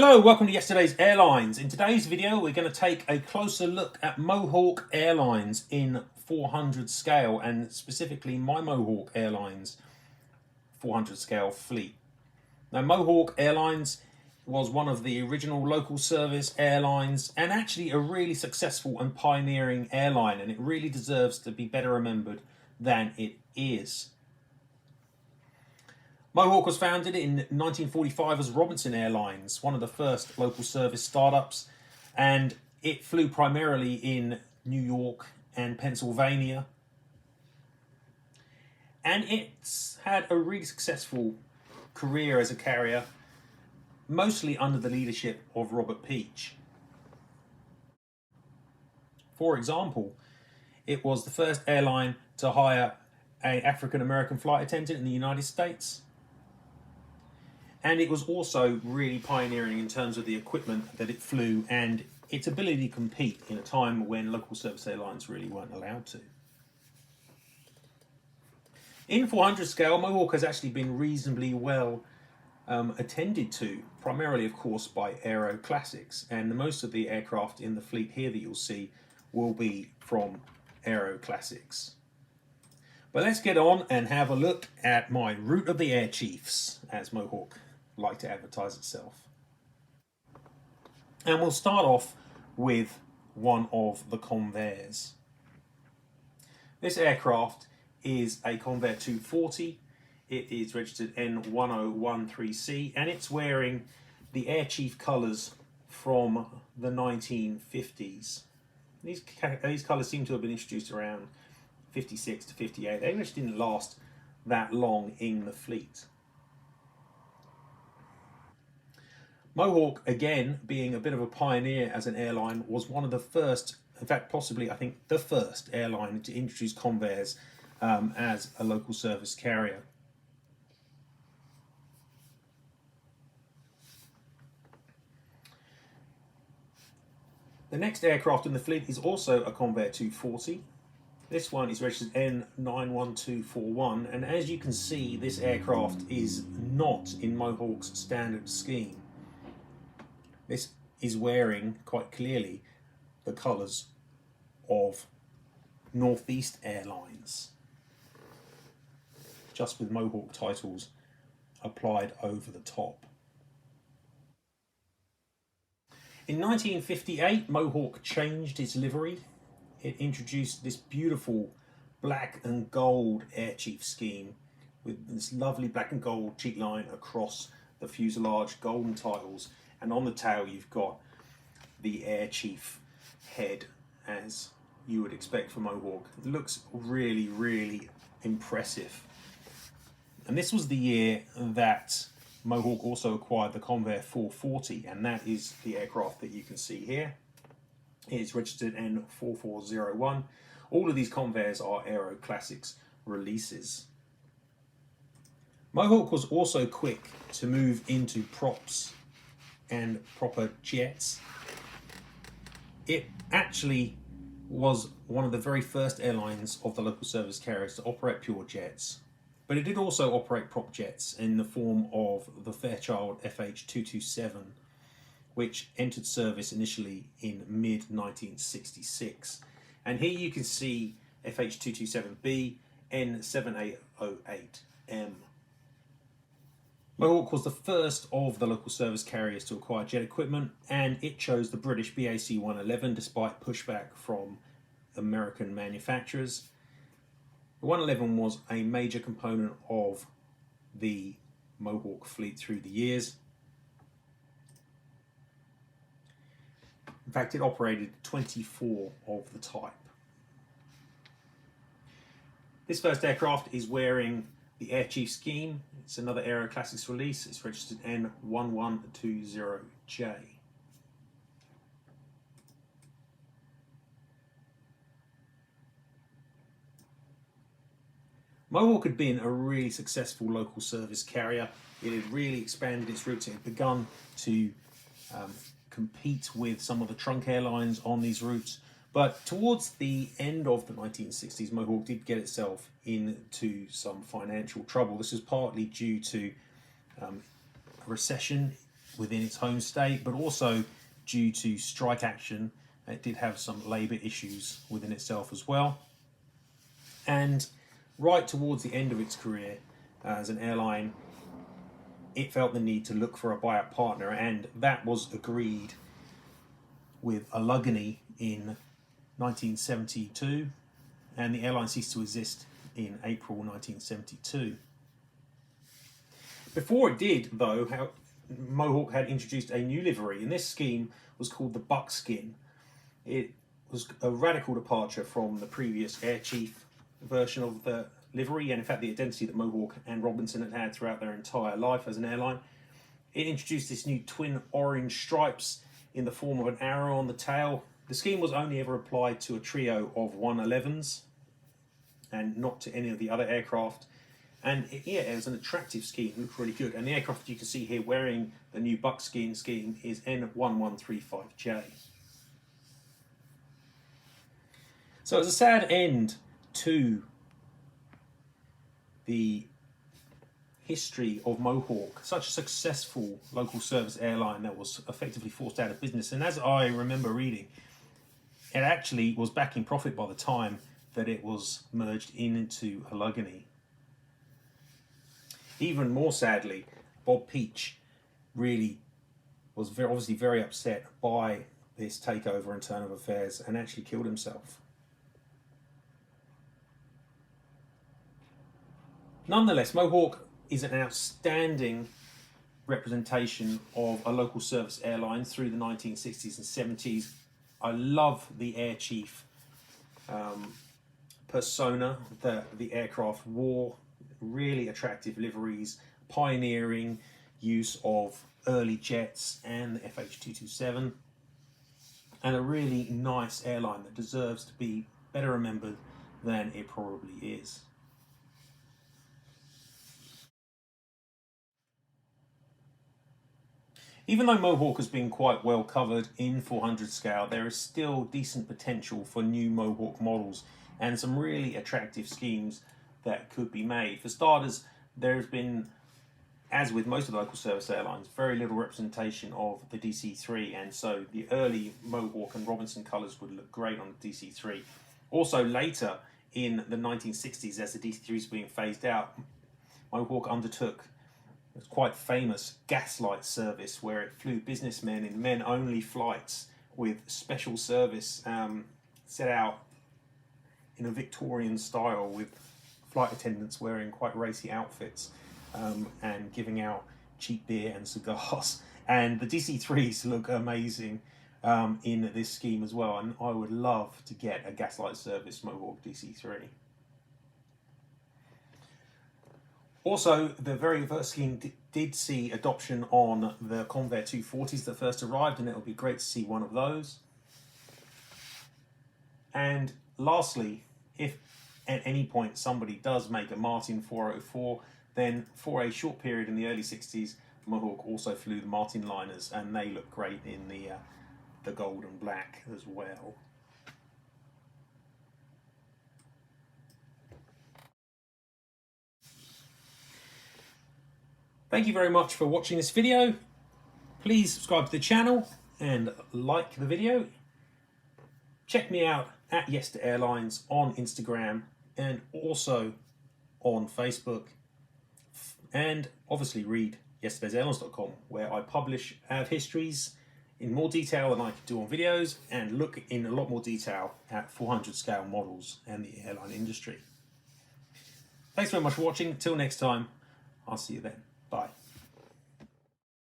Hello, welcome to Yesterday's Airlines. In today's video, we're going to take a closer look at Mohawk Airlines in 400 scale, and specifically my Mohawk Airlines 400 scale fleet. Now, Mohawk Airlines was one of the original local service airlines and actually a really successful and pioneering airline, and it really deserves to be better remembered than it is. Mohawk was founded in 1945 as Robinson Airlines, one of the first local service startups, and it flew primarily in New York and Pennsylvania. And it's had a really successful career as a carrier, mostly under the leadership of Robert Peach. For example, it was the first airline to hire an African-American flight attendant in the United States. And it was also really pioneering in terms of the equipment that it flew and its ability to compete in a time when local service airlines really weren't allowed to. In 400 scale, Mohawk has actually been reasonably well attended to, primarily, of course, by Aero Classics. And most of the aircraft in the fleet here that you'll see will be from Aero Classics. But let's get on and have a look at my Route of the Air Chiefs, as Mohawk like to advertise itself. And we'll start off with one of the Convairs. This aircraft is a Convair 240. It is registered N1013C and it's wearing the Air Chief colours from the 1950s. These colours seem to have been introduced around 56 to 58. They actually didn't last that long in the fleet. Mohawk, again, being a bit of a pioneer as an airline, was one of the first, in fact, possibly, I think, the first airline to introduce Convairs as a local service carrier. The next aircraft in the fleet is also a Convair 240. This one is registered N91241, and as you can see, this aircraft is not in Mohawk's standard scheme. This is wearing, quite clearly, the colours of Northeast Airlines, just with Mohawk titles applied over the top. In 1958, Mohawk changed its livery. It introduced this beautiful black and gold Air Chief scheme with this lovely black and gold cheek line across the fuselage, golden tiles, and on the tail you've got the Air Chief head, as you would expect from Mohawk. It looks really, really impressive. And this was the year that Mohawk also acquired the Convair 440, and that is the aircraft that you can see here. It is registered N4401. All of these Convairs are Aero Classics releases. Mohawk was also quick to move into props and proper jets. It actually was one of the very first airlines of the local service carriers to operate pure jets, but it did also operate prop jets in the form of the Fairchild FH227, which entered service initially in mid-1966. And here you can see FH227B N7808M. Mohawk was the first of the local service carriers to acquire jet equipment, and it chose the British BAC 111 despite pushback from American manufacturers. The 111 was a major component of the Mohawk fleet through the years. In fact, it operated 24 of the type. This first aircraft is wearing the Air Chief scheme. It's another Aero Classics release. It's registered N1120J. Mohawk had been a really successful local service carrier. It had really expanded its routes. It had begun to compete with some of the trunk airlines on these routes. But towards the end of the 1960s, Mohawk did get itself into some financial trouble. This was partly due to a recession within its home state, but also due to strike action, it did have some labour issues within itself as well. And right towards the end of its career as an airline, it felt the need to look for a buyout partner, and that was agreed with Allegheny in 1972, and the airline ceased to exist in April 1972. Before it did, though, Mohawk had introduced a new livery, and this scheme was called the buckskin. It was a radical departure from the previous Air Chief version of the livery, and in fact the identity that Mohawk and Robinson had had throughout their entire life as an airline. It introduced this new twin orange stripes in the form of an arrow on the tail. The scheme was only ever applied to a trio of 111s and not to any of the other aircraft. And it was an attractive scheme, it looked really good. And the aircraft you can see here wearing the new buckskin scheme is N1135J. So it was a sad end to the history of Mohawk, such a successful local service airline that was effectively forced out of business. And as I remember reading, it actually was back in profit by the time that it was merged into Allegheny. Even more sadly, Bob Peach really was obviously very upset by this takeover and turn of affairs and actually killed himself. Nonetheless, Mohawk is an outstanding representation of a local service airline through the 1960s and 70s. I love the Air Chief persona that the aircraft wore. Really attractive liveries, pioneering use of early jets and the FH227, and a really nice airline that deserves to be better remembered than it probably is. Even though Mohawk has been quite well covered in 400 scale, there is still decent potential for new Mohawk models and some really attractive schemes that could be made. For starters, there's been, as with most of the local service airlines, very little representation of the DC-3, and so the early Mohawk and Robinson colours would look great on the DC-3. Also later in the 1960s, as the DC-3 was being phased out, Mohawk undertook a quite famous gaslight service where it flew businessmen in men-only flights with special service set out in a Victorian style with flight attendants wearing quite racy outfits and giving out cheap beer and cigars. And the DC-3s look amazing in this scheme as well, and I would love to get a gaslight service Mohawk DC-3. Also, the very first scheme did see adoption on the Convair 240s that first arrived, and it would be great to see one of those. And lastly, if at any point somebody does make a Martin 404, then for a short period in the early 60s, Mohawk also flew the Martin liners, and they look great in the gold and black as well. Thank you very much for watching this video. Please subscribe to the channel and like the video. Check me out at Yester Airlines on Instagram and also on Facebook, and obviously read yesterdaysairlines.com, where I publish av histories in more detail than I could do on videos and look in a lot more detail at 400 scale models and the airline industry. Thanks very much for watching. Till next time, I'll see you then. Bye.